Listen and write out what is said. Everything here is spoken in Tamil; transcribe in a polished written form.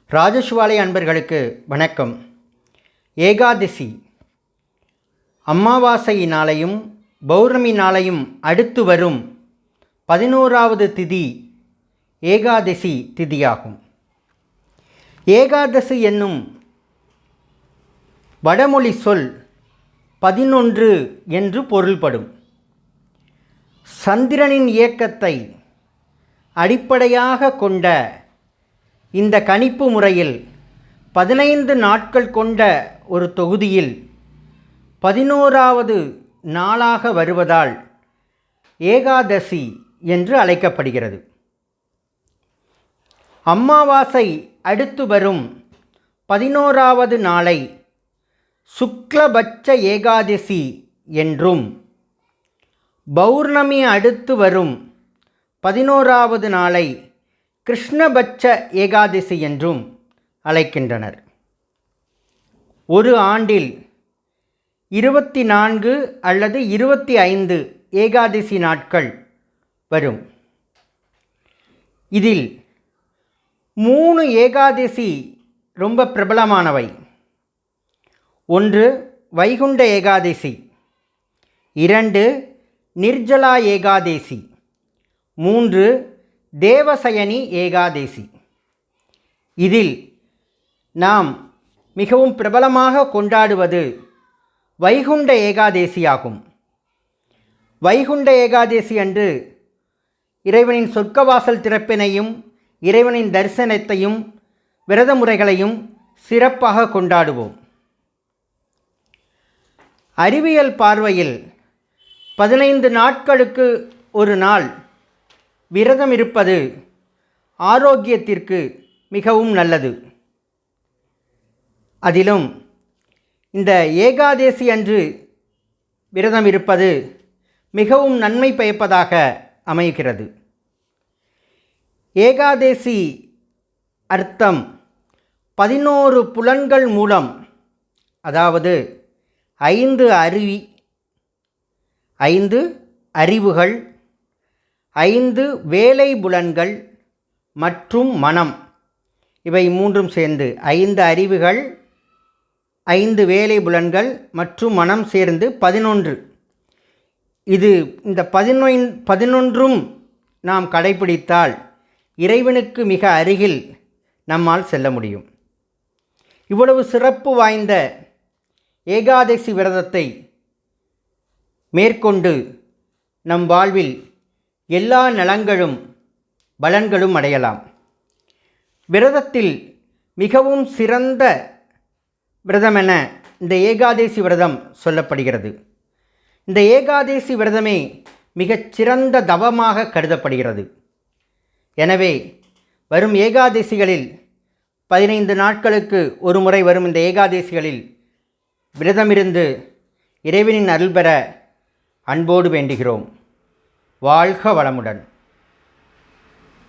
ராஜசுவாலை அன்பர்களுக்கு வணக்கம். ஏகாதசி அமாவாசை நாளையும் பௌர்ணமி நாளையும் அடுத்து வரும் 11வது திதி ஏகாதசி திதியாகும். ஏகாதசி என்னும் வடமொழி சொல் 11 என்று பொருள்படும். சந்திரனின் இயக்கத்தை அடிப்படையாக கொண்ட இந்த கணிப்பு முறையில் 15 நாட்கள் கொண்ட ஒரு தொகுதியில் 11வது நாளாக வருவதால் ஏகாதசி என்று அழைக்கப்படுகிறது. அமாவாசை அடுத்து வரும் 11வது நாளை சுக்லபட்ச ஏகாதசி என்றும், பௌர்ணமி அடுத்து வரும் 11வது நாளை கிருஷ்ணபட்ச ஏகாதசி என்றும் அழைக்கின்றனர். ஒரு ஆண்டில் 24 அல்லது 25 ஏகாதசி நாட்கள் வரும். இதில் 3 ஏகாதசி ரொம்ப பிரபலமானவை. ஒன்று வைகுண்ட ஏகாதசி, 2 நிர்ஜலா ஏகாதசி, 3 தேவசயனி ஏகாதசி. இதில் நாம் மிகவும் பிரபலமாக கொண்டாடுவது வைகுண்ட ஏகாதசி ஆகும். வைகுண்ட ஏகாதசி அன்று இறைவனின் சொர்க்கவாசல் திறப்பினையும் இறைவனின் தரிசனத்தையும் விரத முறைகளையும் சிறப்பாக கொண்டாடுவோம். அறிவியல் பார்வையில் 15 நாட்களுக்கு ஒரு நாள் விரதம் இருப்பது ஆரோக்கியத்திற்கு மிகவும் நல்லது. அதிலும் இந்த ஏகாதசி அன்று விரதம் இருப்பது மிகவும் நன்மை பயப்பதாக அமைகிறது. ஏகாதசி அர்த்தம் 11 புலன்கள் மூலம், அதாவது 5 அறிவுகள், 5 வேலை புலன்கள் மற்றும் மனம், இவை மூன்றும் சேர்ந்து 5 அறிவுகள், 5 வேலை புலன்கள் மற்றும் மனம் சேர்ந்து 11. இந்த 11ம் நாம் கடைபிடித்தால் இறைவனுக்கு மிக அருகில் நம்மால் செல்ல முடியும். இவ்வளவு சிறப்பு வாய்ந்த ஏகாதசி விரதத்தை மேற்கொண்டு நம் வாழ்வில் எல்லா நலங்களும் பலன்களும் அடையலாம். விரதத்தில் மிகவும் சிறந்த விரதமென இந்த ஏகாதசி விரதம் சொல்லப்படுகிறது. இந்த ஏகாதசி விரதமே மிகச்சிறந்த தவமாக கருதப்படுகிறது. எனவே வரும் ஏகாதசிகளில் 15 நாட்களுக்கு ஒரு முறை வரும் இந்த ஏகாதசிகளில் விரதமிருந்து இறைவனின் அருள் பெற அன்போடு வேண்டுகிறோம். வாழ்க வளமுடன்.